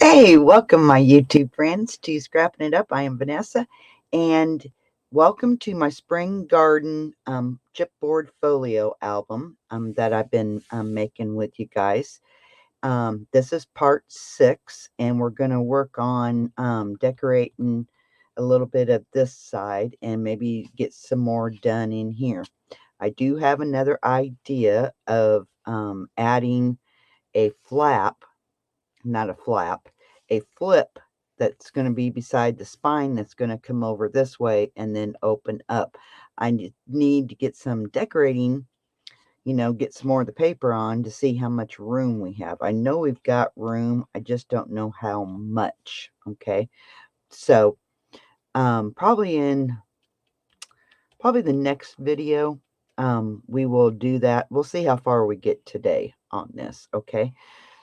Hey, welcome my YouTube friends to Scrapping It Up. I am Vanessa, and welcome to my Spring Garden Chipboard Folio album that I've been making with you guys. This is part 6, and we're going to work on decorating a little bit of this side and maybe get some more done in here. I do have another idea of adding a flap, not a flap, a flip that's going to be beside the spine that's going to come over this way and then open up. I need to get some decorating, get some more of the paper on to see how much room we have. I know we've got room. I just don't know how much. Okay. So, probably the next video, we will do that. We'll see how far we get today on this. Okay.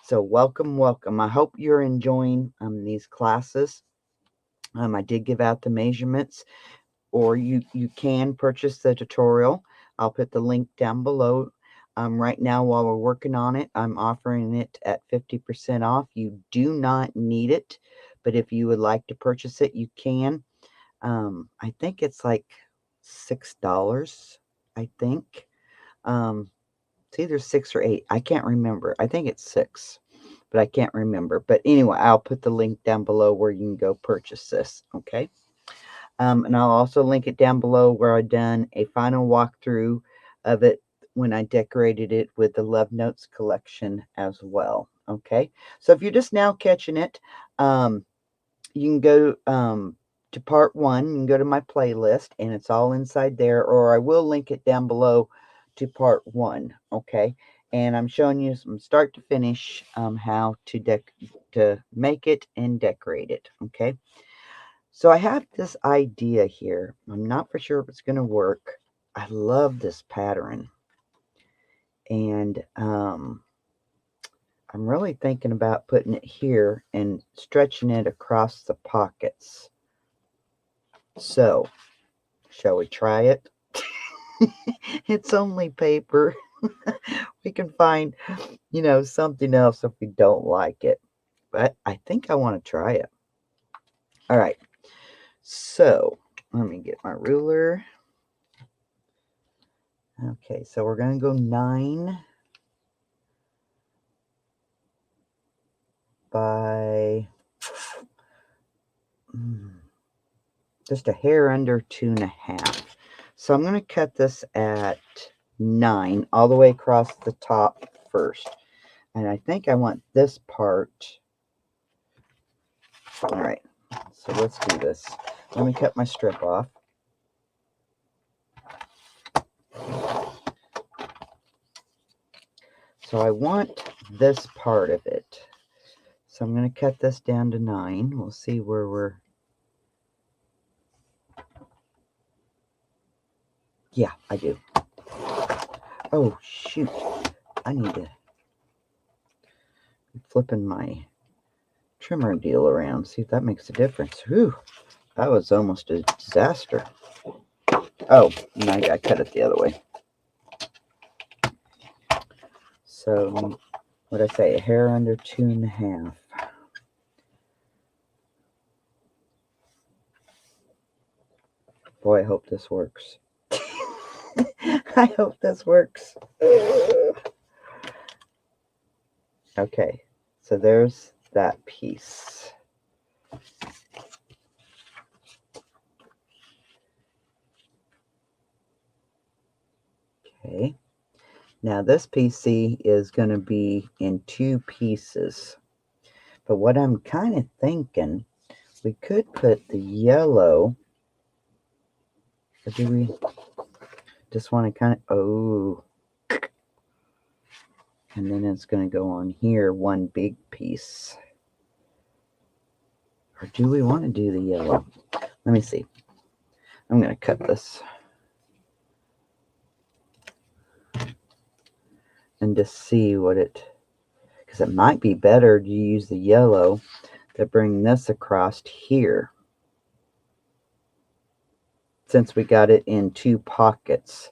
So welcome. I hope you're enjoying these classes. I did give out the measurements, or you can purchase the tutorial. I'll put the link down below. Right now, while we're working on it, I'm offering it at 50% off. You do not need it, but if you would like to purchase it, you can. I think it's like $6, I think. It's either 6 or 8. I can't remember. I think it's 6, but I can't remember. But anyway, I'll put the link down below where you can go purchase this. Okay. And I'll also link it down below where I've done a final walkthrough of it when I decorated it with the Love Notes collection as well. Okay. So if you're just now catching it, you can go to part 1. You can go to my playlist and it's all inside there, or I will link it down below to part 1. Okay. And I'm showing you from start to finish how to make it and decorate it. Okay. So I have this idea here. I'm not for sure if it's going to work. I love this pattern. And I'm really thinking about putting it here and stretching it across the pockets. So, shall we try it? It's only paper. We can find, something else if we don't like it. But I think I want to try it. All right. So, let me get my ruler. Okay, so we're going to go 9 by just a hair under 2.5. So I'm going to cut this at 9 all the way across the top first. And I think I want this part. All right, so let's do this. Let me cut my strip off. So I want this part of it. So I'm going to cut this down to 9. We'll see where we're... Yeah, I do. Oh, shoot. I need to be flipping my trimmer deal around. See if that makes a difference. Whew, that was almost a disaster. Oh, and I cut it the other way. So, what'd I say? A hair under 2.5. Boy, I hope this works. I hope this works. Okay, so there's that piece. Okay, now this PC is going to be in 2 pieces. But what I'm kind of thinking, we could put the yellow, or do we just want to kind of, oh, and then it's going to go on here, one big piece. Or do we want to do the yellow? Let me see. I'm going to cut this and just see what it, because it might be better to use the yellow to bring this across here, since we got it in 2 pockets.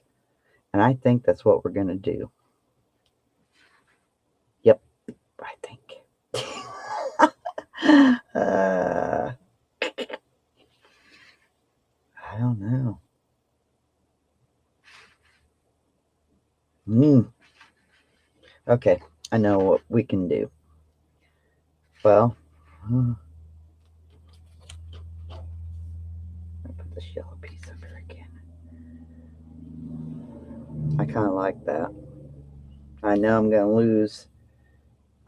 And I think that's what we're going to do. Yep, I think. Okay, I know what we can do. Well, I'll put this yellow piece up here again. I kind of like that. I know I'm going to lose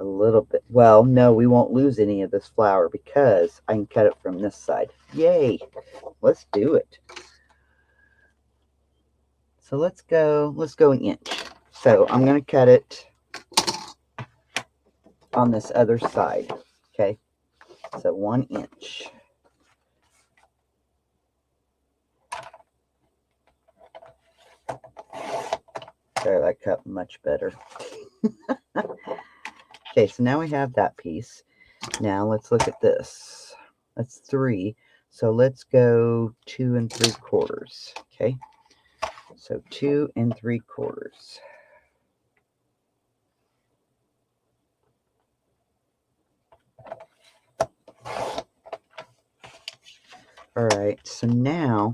a little bit. Well, no, we won't lose any of this flower because I can cut it from this side. Yay! Let's do it. So let's go an inch. So I'm going to cut it on this other side. Okay, so 1 inch. There, that cut much better. Okay, so now we have that piece. Now let's look at this. That's 3. So let's go 2 3/4. Okay, so 2 3/4. All right, so now,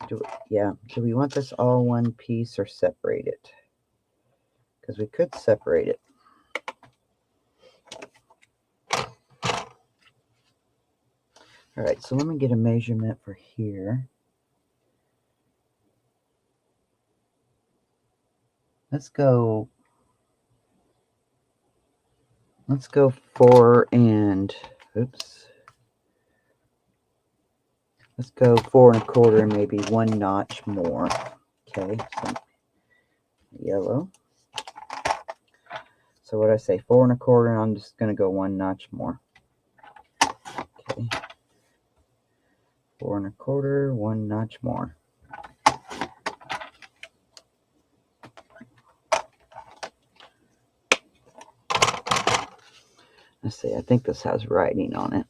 do we want this all one piece or separate it? Because we could separate it. All right, so let me get a measurement for here. Let's go 4 and, oops. Let's go 4 1/4 and maybe 1 notch more. Okay, so yellow. So what I say, 4 1/4, and I'm just going to go 1 notch more. Okay, 4 1/4, 1 notch more. Let's see, I think this has writing on it.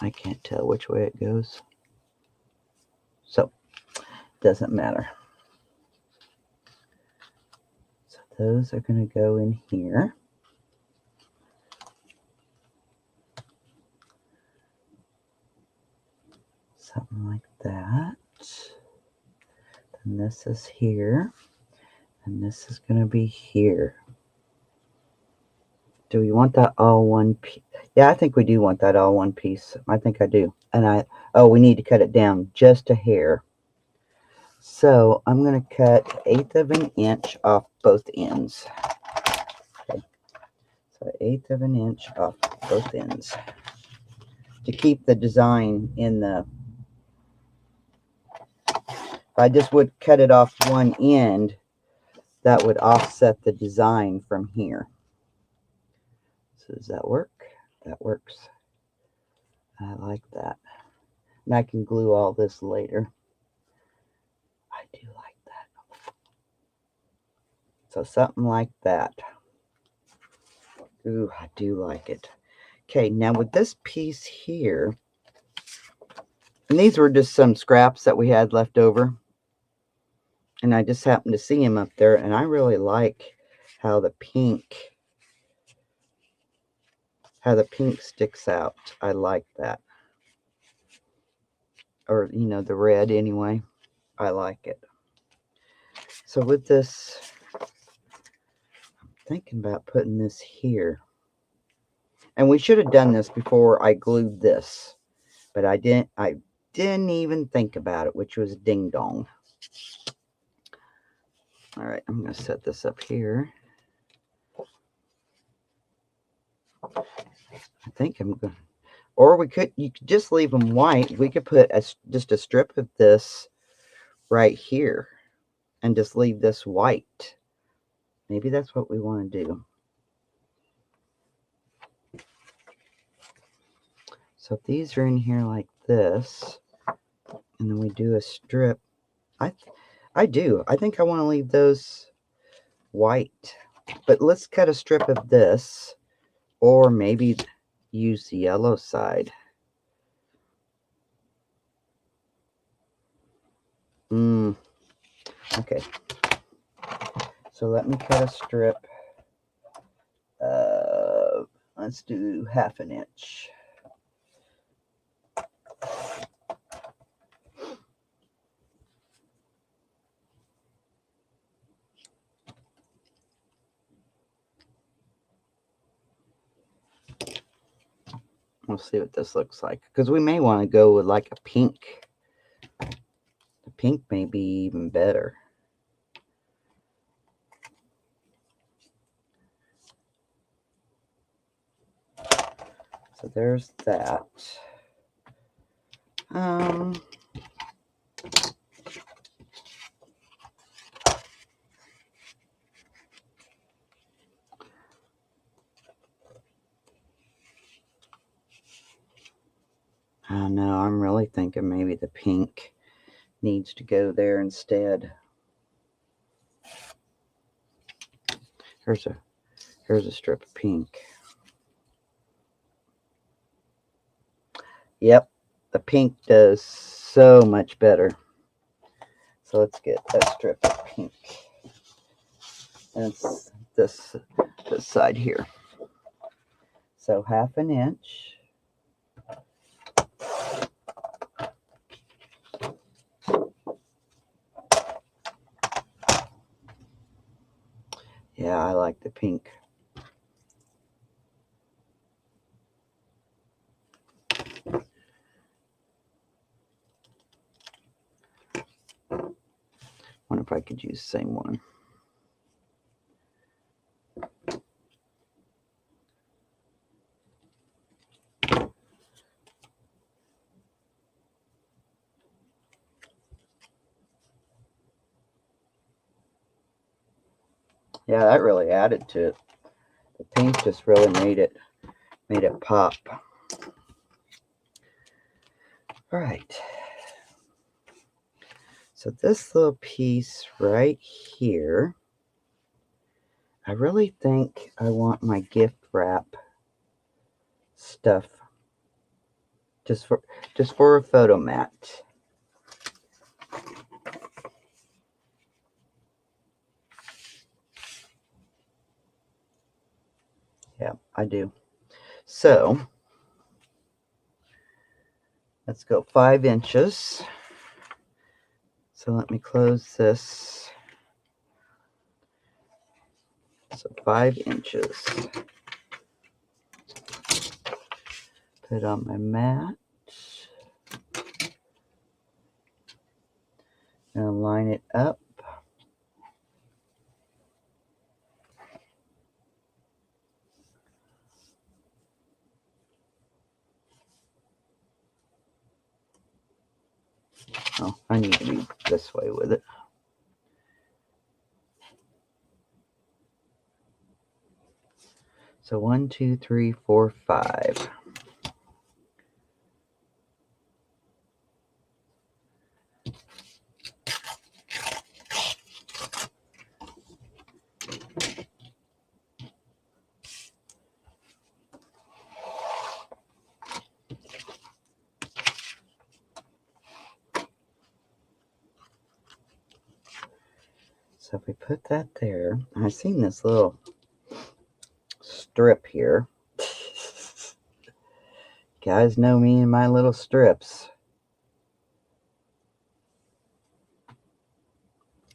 I can't tell which way it goes. So, doesn't matter. So those are going to go in here. Something like that. And this is here. And this is going to be here. Do we want that all one piece? Yeah, I think we do want that all one piece. I think I do. And we need to cut it down just a hair. So I'm going to cut 1/8 of an inch off both ends. Okay. So 1/8 of an inch off both ends. To keep the design in the... If I just would cut it off one end, that would offset the design from here. So does that work? That works. I like that. And I can glue all this later. I do like that. So something like that. Ooh, I do like it. Okay, now with this piece here, and these were just some scraps that we had left over. And I just happened to see them up there, and I really like how the pink sticks out. I like that. Or, you know, the red anyway. I like it. So with this, I'm thinking about putting this here. And we should have done this before I glued this. But I didn't even think about it, which was ding dong. All right, I'm going to set this up here. I think I'm going to... Or you could just leave them white. We could put just a strip of this right here and just leave this white. Maybe that's what we want to do. So if these are in here like this, and then we do a strip, I think I want to leave those white. But let's cut a strip of this, or maybe use the yellow side. Okay. So let me cut a strip of, let's do 1/2 inch. We'll see what this looks like, because we may want to go with like a pink. The pink may be even better. So there's that. I don't know, I'm really thinking maybe the pink needs to go there instead. Here's a strip of pink. Yep, the pink does so much better. So let's get that strip of pink. And it's this side here. So 1/2 inch. Yeah, I like the pink. Wonder if I could use the same one. Yeah, that really added to it. The pink just really made it pop. All right. So this little piece right here, I really think I want my gift wrap stuff just for a photo mat. Yeah, I do. So let's go 5 inches. So let me close this. So 5 inches. Put it on my mat. And line it up. Oh, I need to be this way with it. So 1, 2, 3, 4, 5. So if we put that there, I've seen this little strip here. Guys know me and my little strips.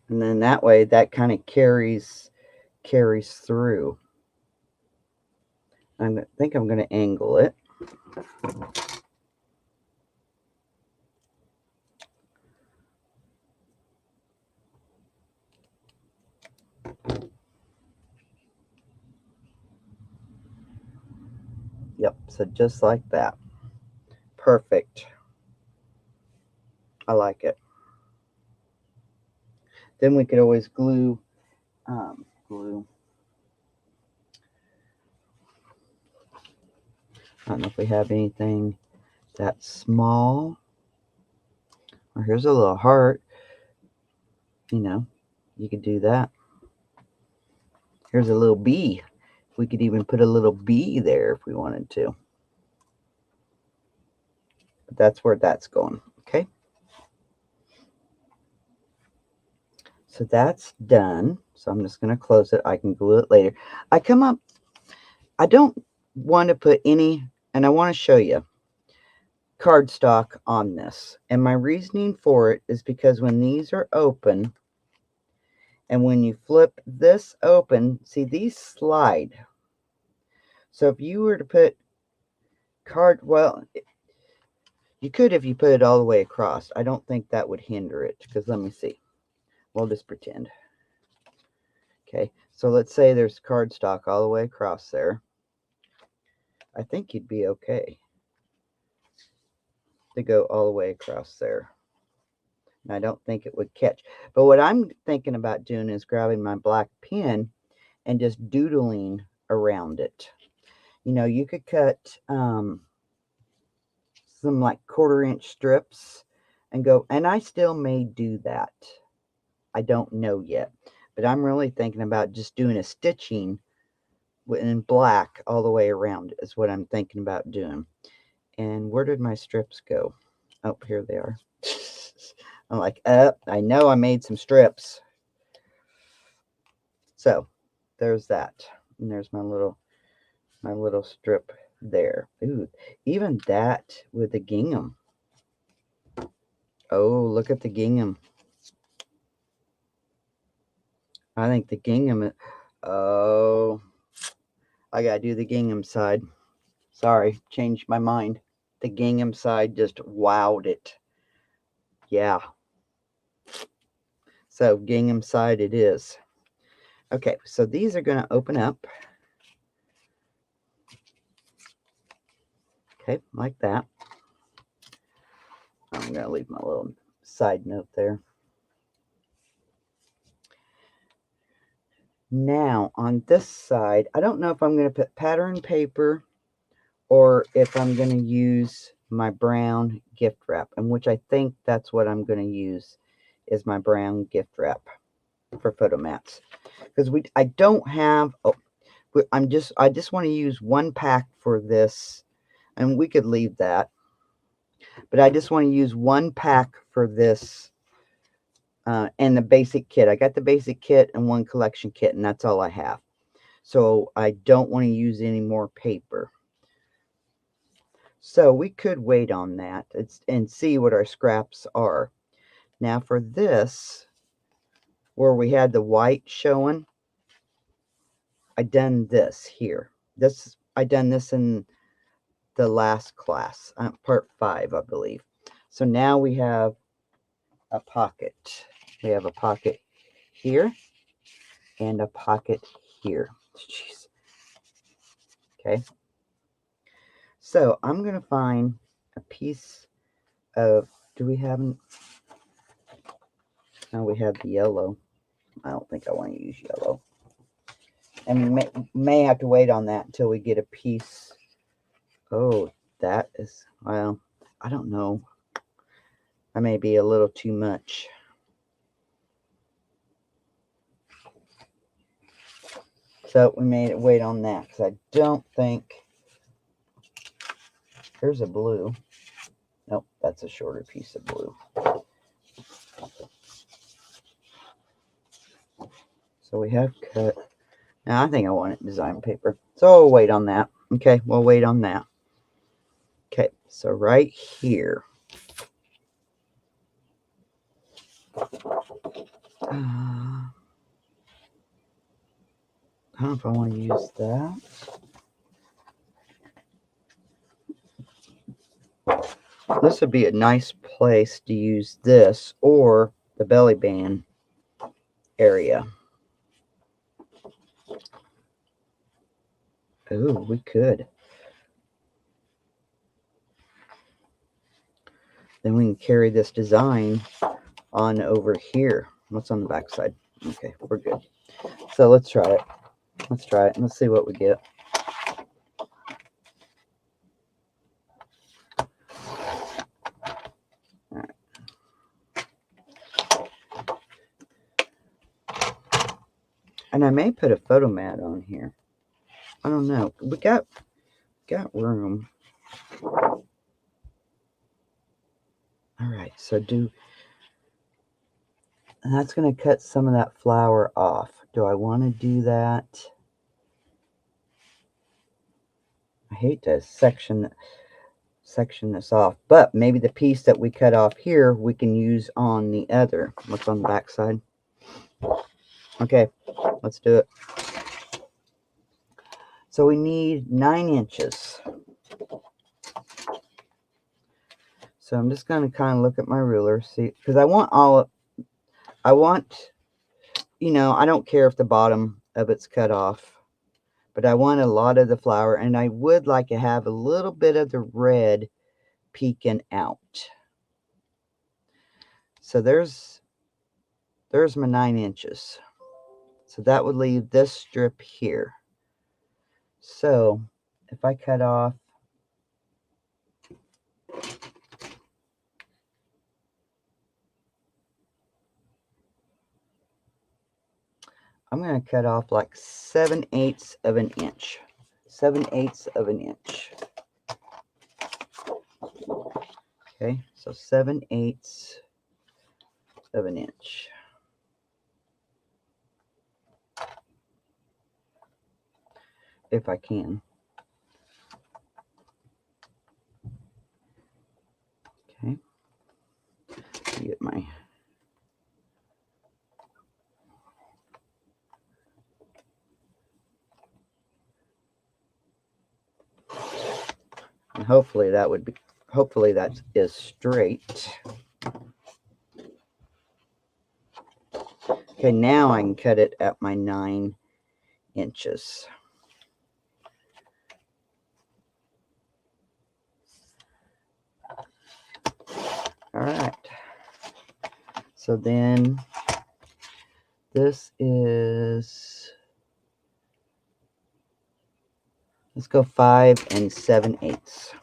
And then that way, that kind of carries through. I think I'm going to angle it. Yep, so just like that. Perfect. I like it. Then we could always glue. I don't know if we have anything that small. Or here's a little heart. You know, you could do that. Here's a little bee. We could even put a little bee there if we wanted to. But that's where that's going, okay? So that's done. So I'm just going to close it. I can glue it later. I don't want to put any, and I want to show you, cardstock on this. And my reasoning for it is because when these are open, and when you flip this open, see, these slide. So if you were to put card, well, you could if you put it all the way across. I don't think that would hinder it, because let me see. We'll just pretend. Okay, so let's say there's cardstock all the way across there. I think you'd be okay to go all the way across there. And I don't think it would catch. But what I'm thinking about doing is grabbing my black pen and just doodling around it. You know, you could cut some like 1/4-inch strips and go, and I still may do that. I don't know yet, but I'm really thinking about just doing a stitching in black all the way around is what I'm thinking about doing. And where did my strips go? Oh, here they are. I'm like, I know I made some strips. So there's that. And there's my little strip there. Ooh, even that with the gingham. Oh, look at the gingham. I think the gingham, oh, I gotta do the gingham side. Sorry, changed my mind. The gingham side just wowed it. Yeah. So gingham side it is. Okay, so these are going to open up. Okay, like that. I'm going to leave my little side note there. Now, on this side, I don't know if I'm going to put pattern paper or if I'm going to use my brown gift wrap, and which I think that's what I'm going to use is my brown gift wrap for photo mats. Because I don't have, I just want to use one pack for this, and we could leave that. But I just want to use one pack for this and the basic kit. I got the basic kit and one collection kit, and that's all I have. So I don't want to use any more paper. So we could wait on that and see what our scraps are. Now for this, where we had the white showing, I done this here. I done this in the last class, part 5, I believe. So now we have a pocket. We have a pocket here and a pocket here. Jeez. Okay. So I'm going to find a piece of, do we have, no, we have the yellow. I don't think I want to use yellow. And we may have to wait on that until we get a piece. Oh, that is, well, I don't know. That may be a little too much. So we may wait on that because I don't think, here's a blue. Nope, that's a shorter piece of blue. So we have cut. Now I think I want it design paper. So we'll wait on that. Okay, we'll wait on that. Okay, so right here. I don't know if I want to use that. This would be a nice place to use this or the belly band area. Ooh, we could. Then we can carry this design on over here. What's on the back side? Okay, we're good. So let's try it. Let's try it and let's see what we get. All right. And I may put a photo mat on here. I don't know. We got room. All right, so and that's going to cut some of that flower off. Do I want to do that? I hate to section this off, but maybe the piece that we cut off here we can use on the other. What's on the back side? Okay, let's do it. So we need 9 inches. So I'm just going to kind of look at my ruler, see, because I want, you know, I don't care if the bottom of it's cut off, but I want a lot of the flower, and I would like to have a little bit of the red peeking out. So there's my 9 inches. So that would leave this strip here. So if I cut off, I'm going to cut off like 7/8 of an inch. 7/8 of an inch. Okay, so 7/8 of an inch. If I can. Okay. Get my and hopefully that is straight. Okay, now I can cut it at my 9 inches. All right. So then this is, let's go 5 7/8.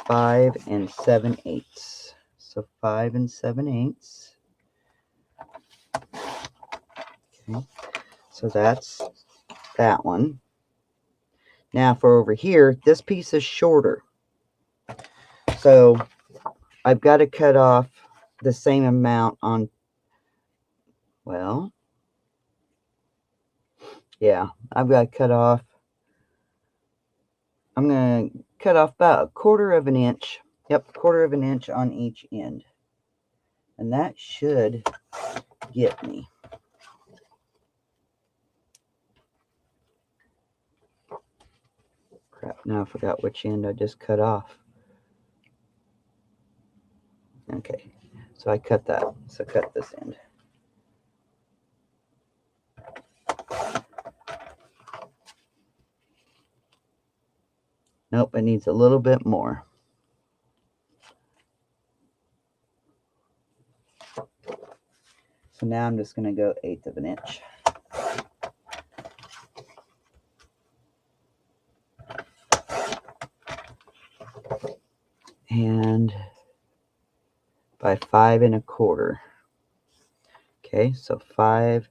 5 7/8. So 5 7/8. Okay. So that's that one. Now for over here, this piece is shorter. So I've got to cut off the same amount on, well, yeah, I've got to cut off, I'm going to cut off about 1/4 of an inch. Yep, 1/4 of an inch on each end. And that should get me. Crap, now I forgot which end I just cut off. Okay, so I cut that. So cut this end. Nope, it needs a little bit more. So now I'm just going to go 1/8 of an inch. And by 5 1/4. Okay, so 5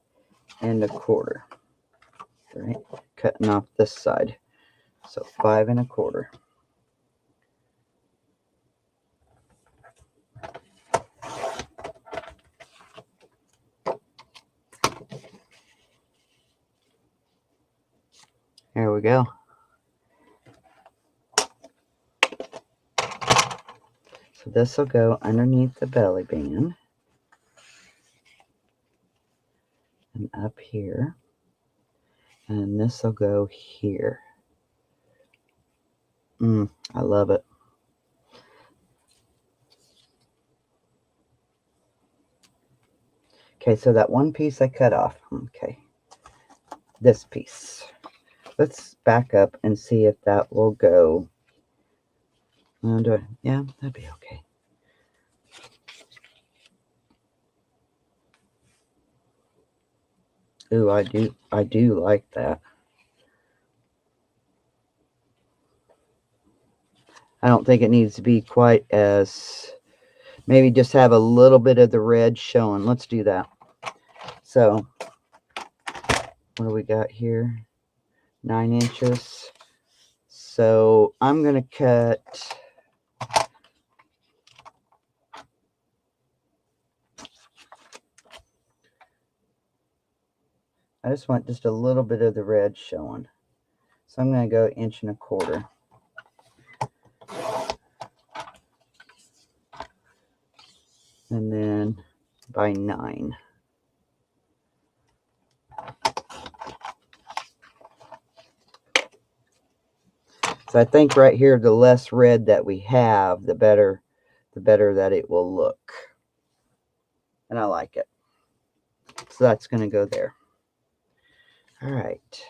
1/4. All right, cutting off this side. So 5 1/4. There we go. So this will go underneath the belly band and up here. And this will go here. I love it. Okay, so that one piece I cut off. Okay, this piece. Let's back up and see if that will go. Yeah, that'd be okay. Ooh, I do like that. I don't think it needs to be quite as, maybe just have a little bit of the red showing. Let's do that. So what do we got here? 9 inches. So I'm going to cut, I just want just a little bit of the red showing. So I'm going to go 1 1/4 inches. And then by 9. So I think right here, the less red that we have, the better the better that it will look. And I like it. So that's going to go there. All right.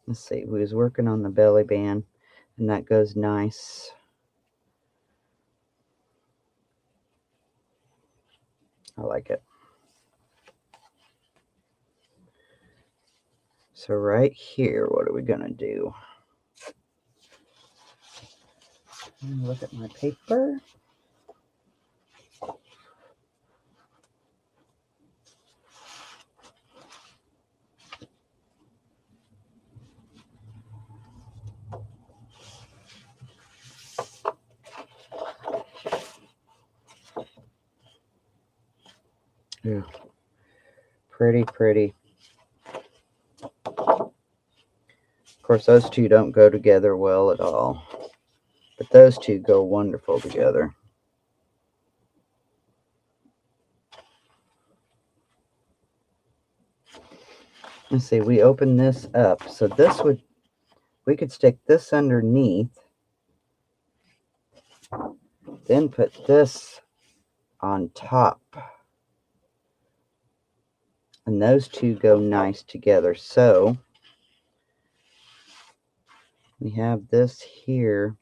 Let's see. We was working on the belly band, and that goes nice. I like it. So right here, what are we going to do? Look at my paper. Yeah. Pretty, pretty. Of course, those two don't go together well at all. But those two go wonderful together. Let's see, we open this up. So this would, we could stick this underneath, then put this on top. And those two go nice together. So we have this here.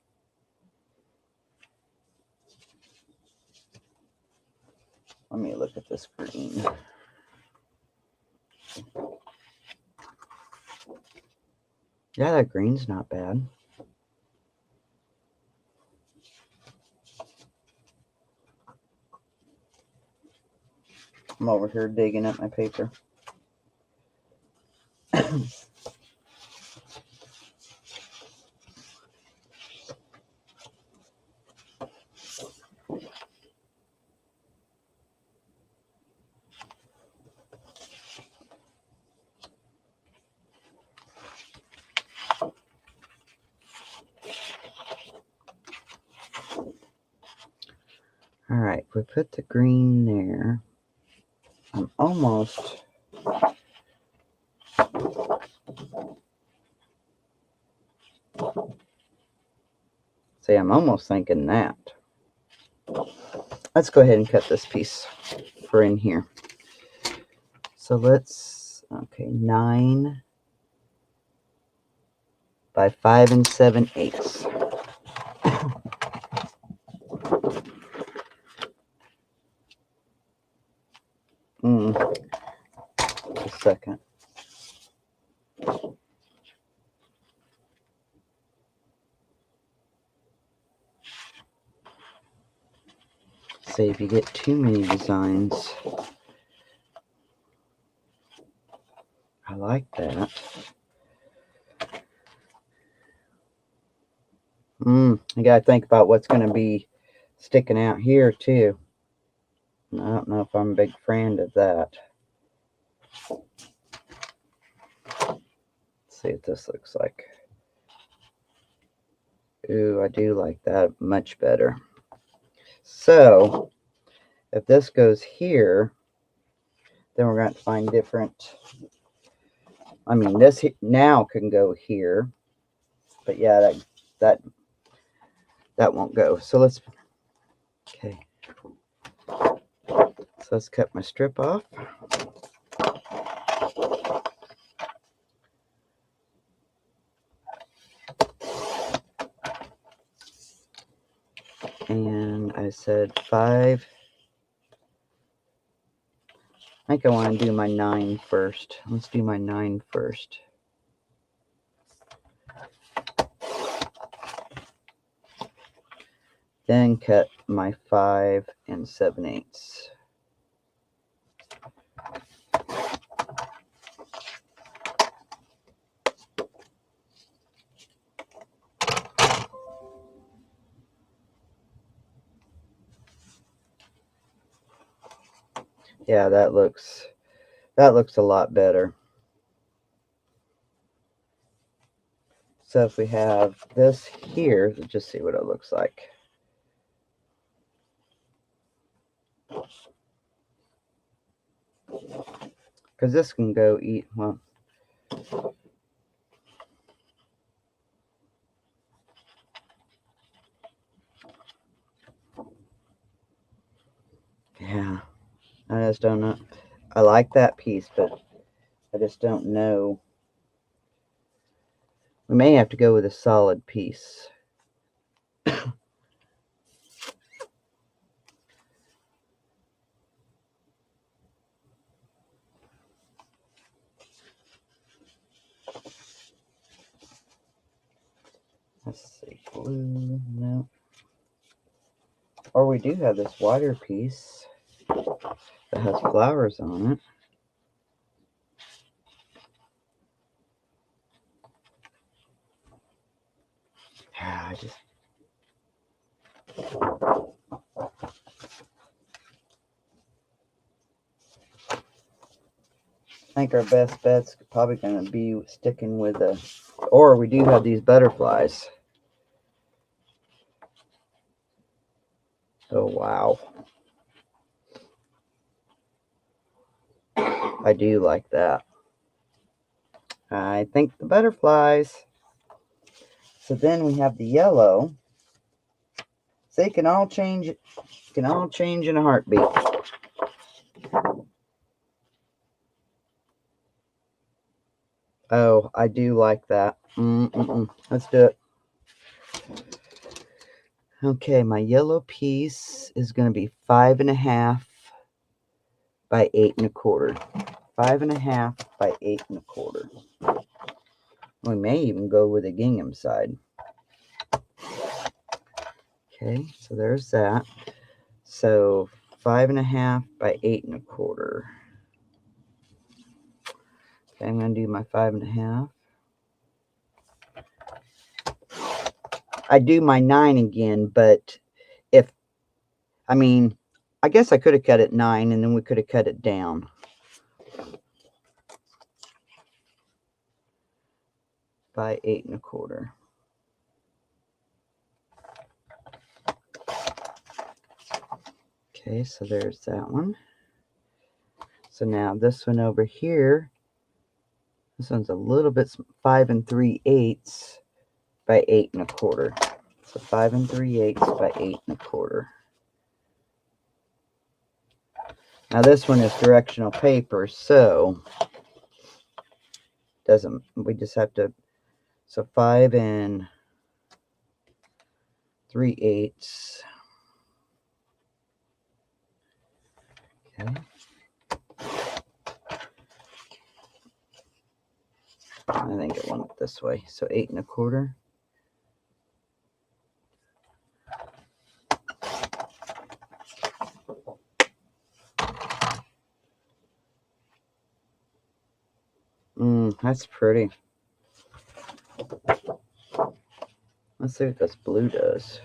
Let me look at this green. Yeah, that green's not bad. I'm over here digging up my paper. All right, we put the green there. I'm almost... See, I'm almost thinking that. Let's go ahead and cut this piece for in here. So let's, okay, 9 by 5 7/8. A second. See, if you get too many designs, I like that. You gotta think about what's gonna be sticking out here too. I don't know if I'm a big fan of that. Let's see what this looks like. Ooh, I do like that much better. So, if this goes here, then we're going to find different. I mean, this now can go here, but yeah, that won't go. So let's, okay. So let's cut my strip off. And I said 5. I think I want to do my 9 first. Let's do my 9 first. Then cut my 5 7/8. Yeah, that looks a lot better. So if we have this here, just see what it looks like. Because this can go well. just don't know. I like that piece, but I just don't know. We may have to go with a solid piece. Let's see, blue, no. Or we do have this wider piece that has flowers on it. I think our best bet's probably going to be sticking with the, or we do have these butterflies. Oh, wow. I do like that. I think the butterflies. So then we have the yellow. So they can all change in a heartbeat. Oh, I do like that. Let's do it. Okay, my yellow piece is going to be 5.5 by 8 1/4. 5.5 by 8 1/4. We may even go with a gingham side. Okay, so there's that. So 5.5 by 8 1/4. Okay, I'm going to do my 5.5. I do my 9 again, but I guess I could have cut it 9 and then we could have cut it down. By 8 1/4. Okay, so there's that one. So now this one over here, this one's a little bit 5 3/8 by 8 1/4. So 5 3/8 by 8 1/4. Now this one is directional paper, so we just have to, so 5 3/8. Okay. I think it went this way. So 8 1/4. That's pretty. Let's see what this blue does.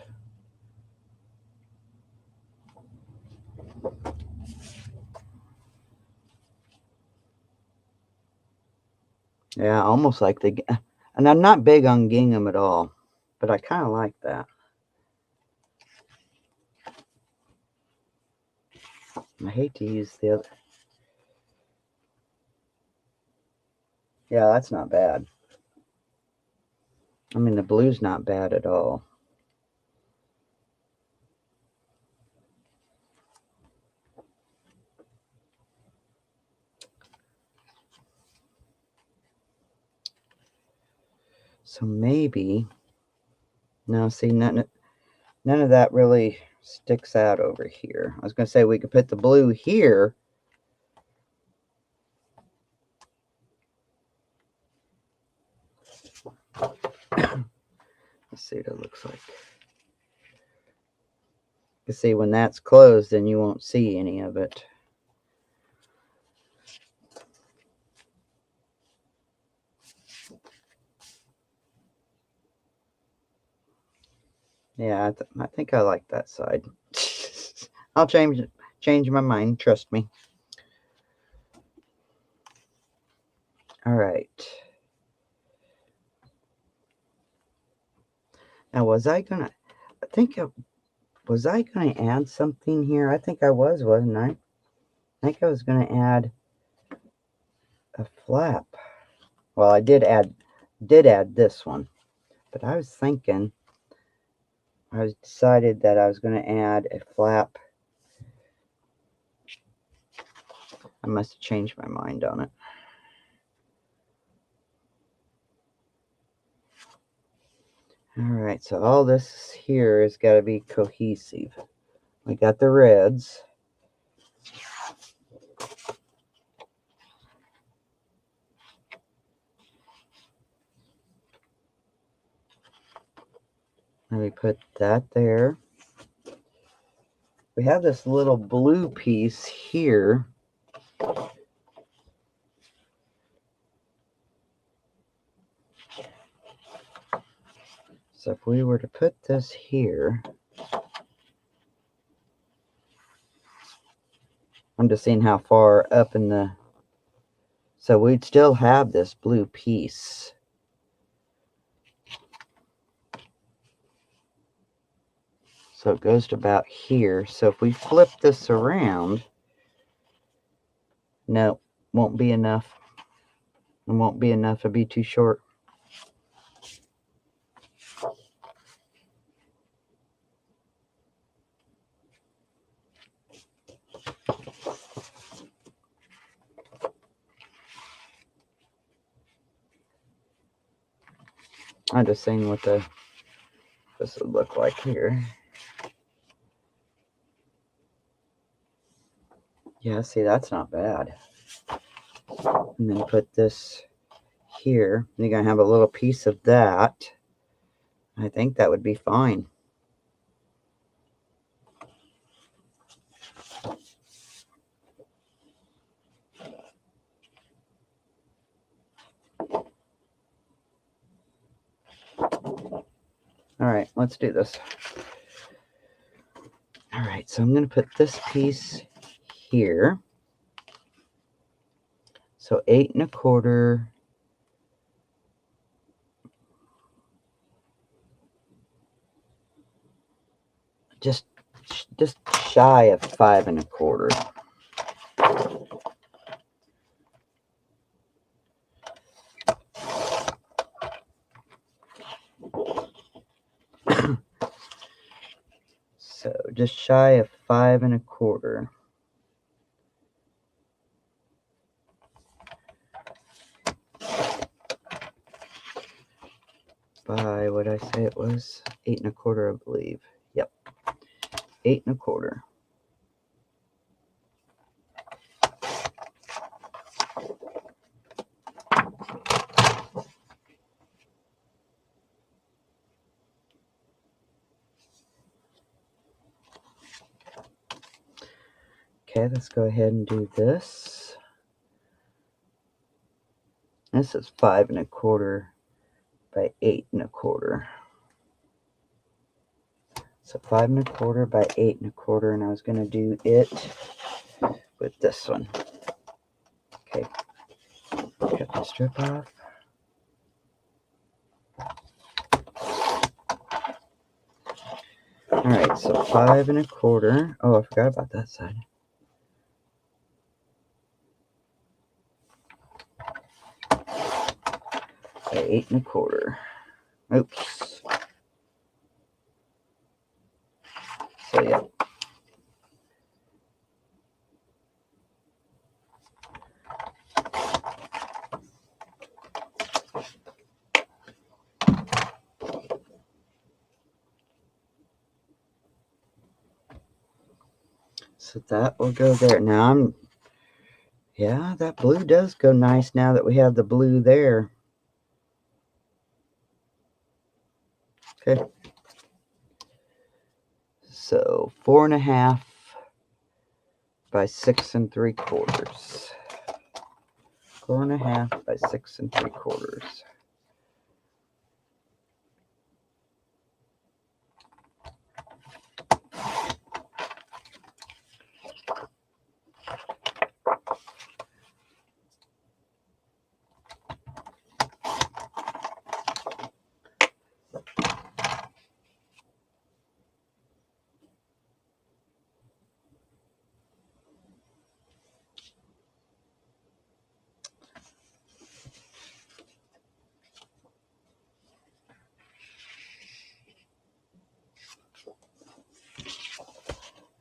Yeah, almost like and I'm not big on gingham at all, but I kind of like that. I hate to use the other. Yeah, that's not bad. I mean, the blue's not bad at all. So maybe, no, see, none of that really sticks out over here. I was going to say we could put the blue here. Let's see what it looks like. You see, when that's closed, then you won't see any of it. Yeah, I think I like that side. I'll change my mind. Trust me. All right. Now, was I gonna add something here? I think I was, wasn't I? I think I was gonna add a flap. Well, I did add this one, but I was thinking, I decided that I was going to add a flap I must have changed my mind on it. All right, so all this here has got to be cohesive. We got the reds. Let me put that there. We have this little blue piece here. So if we were to put this here, I'm just seeing how far up in the, so we'd still have this blue piece. So it goes to about here. So if we flip this around, no, won't be enough. It won't be enough. It'll be too short. I'm just seeing what this would look like here. Yeah, see, that's not bad. And then put this here. You're going to have a little piece of that. I think that would be fine. All right, let's do this. All right, so I'm going to put this piece here. So 8 1/4. Just shy of 5 1/4. So just shy of 5 1/4. By what I say it was 8 1/4, I believe. Yep, 8 1/4. Okay, let's go ahead and do this. This is 5 1/4 by 8 1/4. So 5 1/4 by 8 1/4, and I was going to do it with this one. Okay, cut the strip off. All right, so 5 1/4. Oh, I forgot about that side. By 8 1/4. Oops. So yeah. So that will go there. Now yeah, that blue does go nice now that we have the blue there. Okay. So 4 1/2 by 6 3/4. 4 1/2 by 6 3/4.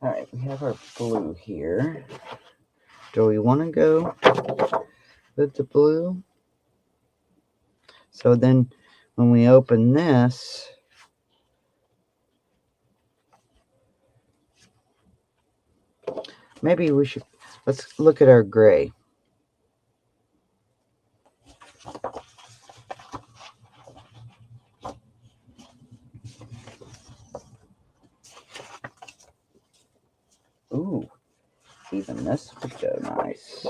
All right, we have our blue here. Do we want to go with the blue? So then when we open this, maybe we should, let's look at our gray. Ooh, even this would go nice.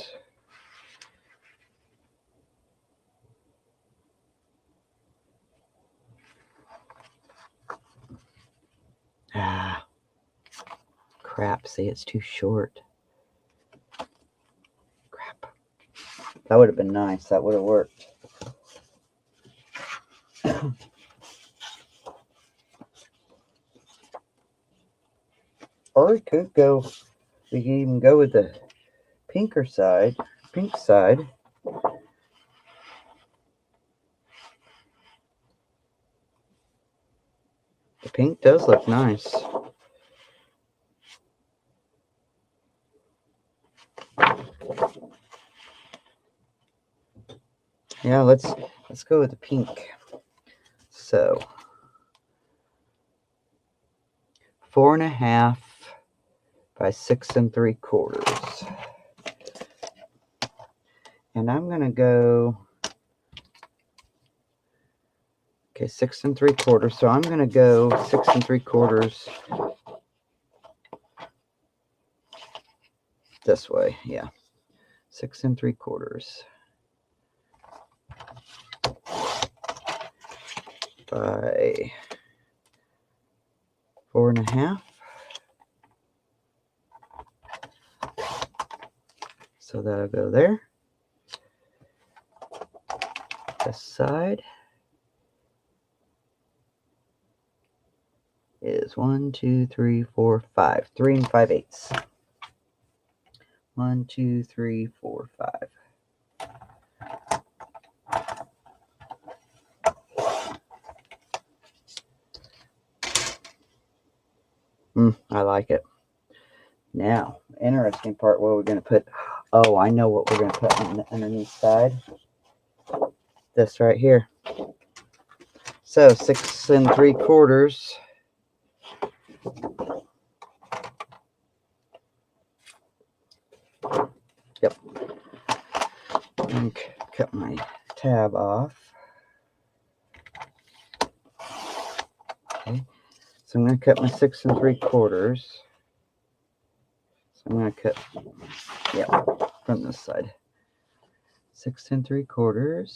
Ah, crap, see, it's too short. Crap. That would have been nice. That would have worked. Or we could go, we could even go with the pink side. The pink does look nice. Yeah, let's go with the pink. So 4.5 by 6 3/4. And I'm gonna go, okay, 6 3/4. So I'm gonna go 6 3/4 this way. Yeah, 6 3/4 by 4.5. So that'll go there. This side is 1, 2, 3, 4, 5. 3 5/8. 1, 2, 3, 4, 5. I like it. Now, interesting part, where we're going to put, oh, I know what we're going to put on the underneath side. This right here. So 6 3/4. Yep. And cut my tab off. Okay. So I'm going to cut my 6 3/4. So I'm going to cut, yep, from this side. 6 3/4.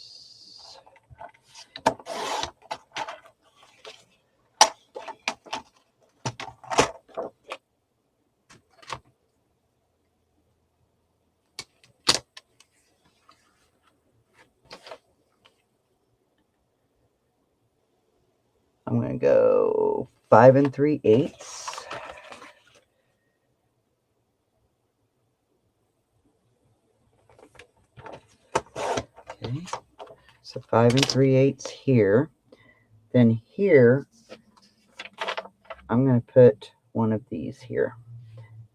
I'm going to go 5 3/8. Okay, so 5 3/8 here. Then here, I'm going to put one of these here.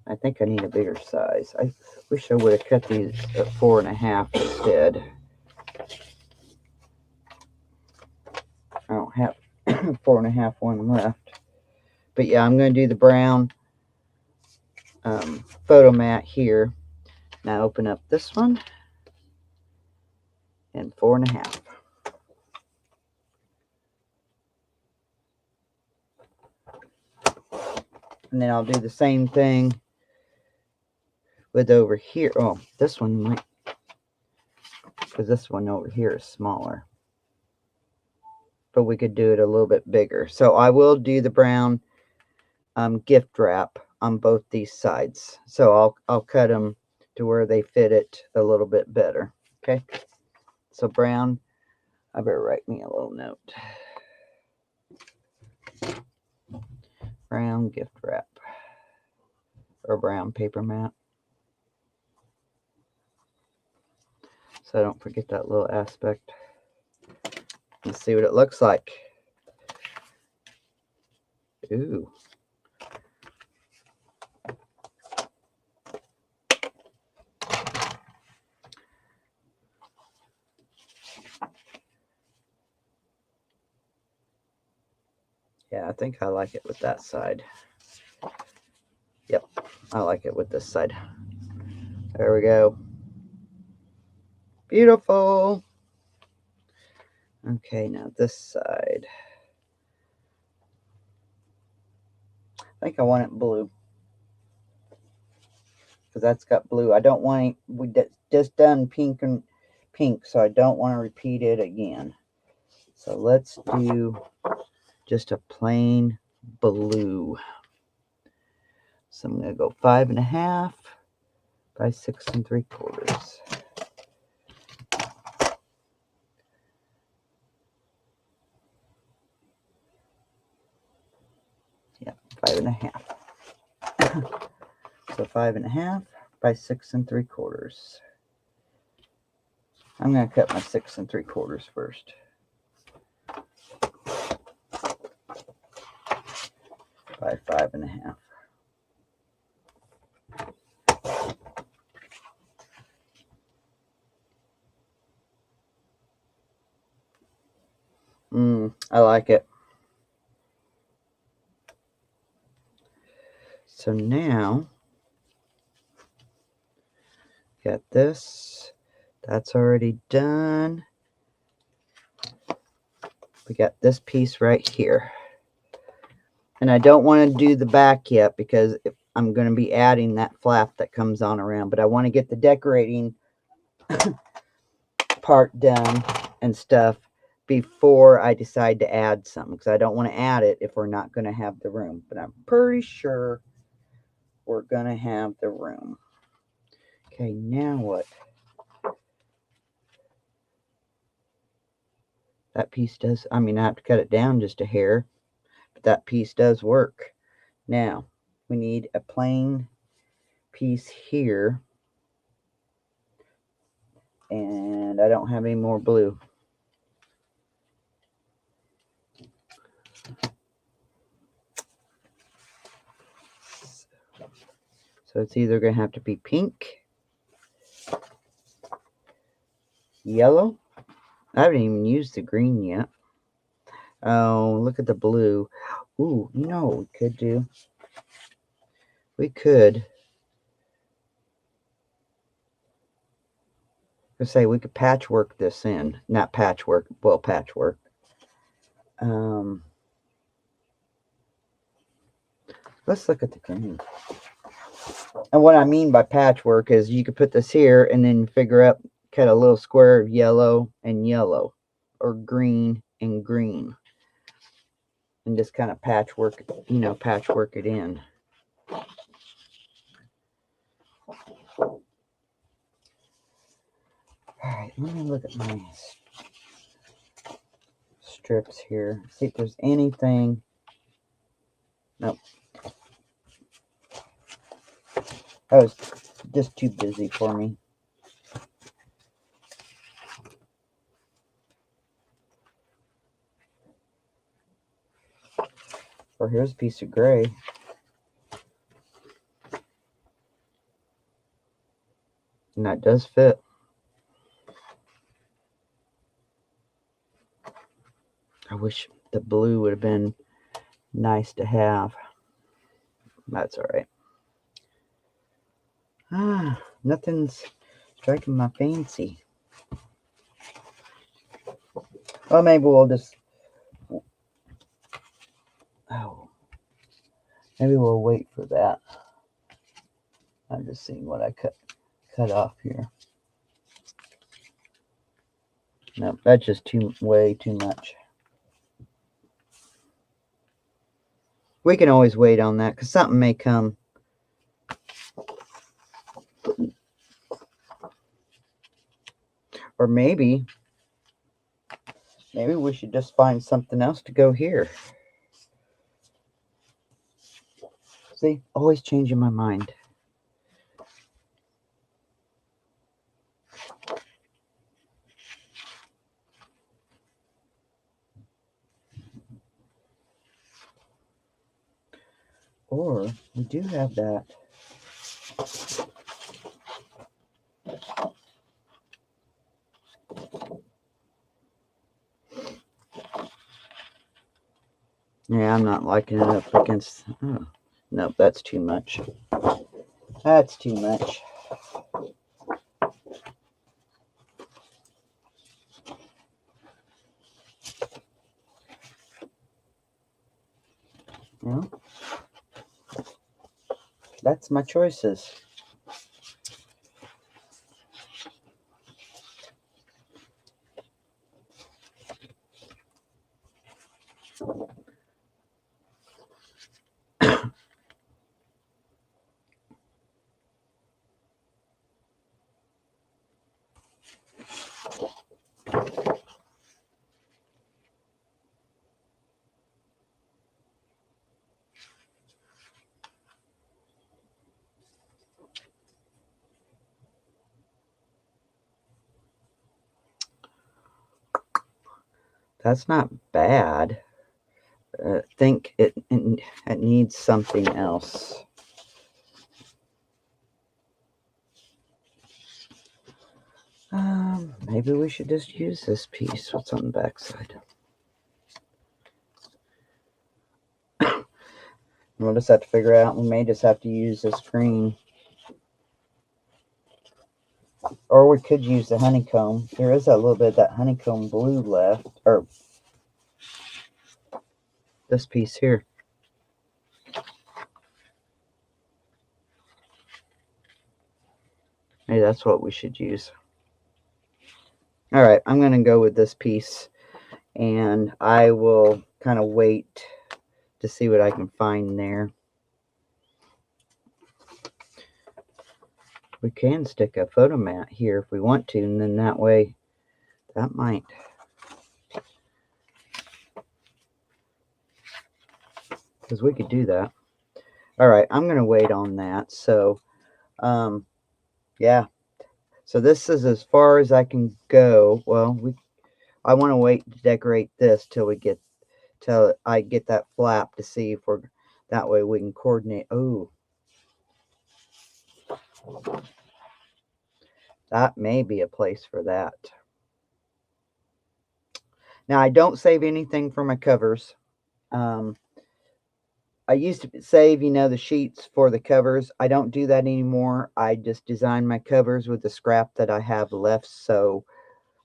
I think I need a bigger size. I wish I would have cut these at 4.5 instead. I don't have 4.5 one left. But yeah, I'm going to do the brown photo mat here. Now open up this one and 4.5. And then I'll do the same thing with over here. Oh, this one might, because this one over here is smaller. But we could do it a little bit bigger. So I will do the brown gift wrap on both these sides. So I'll cut them to where they fit it a little bit better. Okay. So brown, I better write me a little note. Brown gift wrap, or brown paper mat. So I don't forget that little aspect. Let's see what it looks like. Ooh. Yeah, I think I like it with that side. Yep, I like it with this side. There we go. Beautiful. Okay, now this side. I think I want it blue, because that's got blue. I don't want it, we just done pink and pink, so I don't want to repeat it again. So let's do just a plain blue. So I'm going to go 5.5 by 6 3/4. Yeah, 5.5. So 5.5 by 6 3/4. I'm going to cut my 6 3/4 first. By 5.5. I like it. So now, got this. That's already done. We got this piece right here. And I don't want to do the back yet because I'm going to be adding that flap that comes on around. But I want to get the decorating part done and stuff before I decide to add something, because I don't want to add it if we're not going to have the room. But I'm pretty sure we're going to have the room. Okay, now what? That piece does, I mean, I have to cut it down just a hair, but that piece does work. Now, we need a plain piece here, and I don't have any more blue. So it's either going to have to be pink, yellow. I haven't even used the green yet. Oh, look at the blue. Ooh, you know what we could do? We could, let's say we could patchwork this in. Not patchwork, well, patchwork. Let's look at the green. And what I mean by patchwork is you could put this here and then figure out, cut a little square of yellow and yellow, or green and green, and just kind of patchwork, you know, patchwork it in. All right, let me look at my strips here. See if there's anything. Nope. That was just too busy for me. Or here's a piece of gray. And that does fit. I wish the blue would have been nice to have. That's all right. Ah, nothing's striking my fancy. Well, maybe we'll just, oh, maybe we'll wait for that. I'm just seeing what I cut off here. No, that's just way too much. We can always wait on that because something may come. Or maybe we should just find something else to go here. See, always changing my mind. Or we do have that. Yeah, I'm not liking it up against... Oh, nope, that's too much. That's too much. Well, that's my choices. That's not bad. I think it needs something else. Maybe we should just use this piece. What's on the back side? We'll just have to figure out. We may just have to use this green. Or we could use the honeycomb. There is a little bit of that honeycomb blue left. Or this piece here. Maybe that's what we should use. Alright, I'm going to go with this piece. And I will kind of wait to see what I can find there. We can stick a photo mat here if we want to, and then that way, that might... Because we could do that. Alright, I'm going to wait on that. So, yeah. So this is as far as I can go. Well, I want to wait to decorate this till I get that flap to see if we're... That way we can coordinate. Oh. That may be a place for that. Now, I don't save anything for my covers. I used to save, the sheets for the covers. I don't do that anymore. I just design my covers with the scrap that I have left, so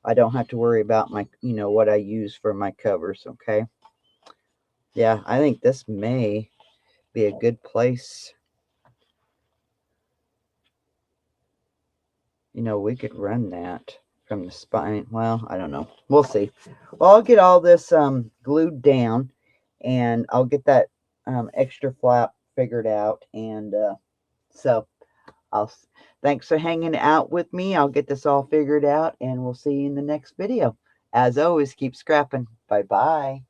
I don't have to worry about my, what I use for my covers, okay? Yeah, I think this may be a good place. We could run that from the spine. Well, I don't know. We'll see. Well, I'll get all this glued down, and I'll get that extra flap figured out. And so thanks for hanging out with me. I'll get this all figured out, and we'll see you in the next video. As always, keep scrapping. Bye-bye.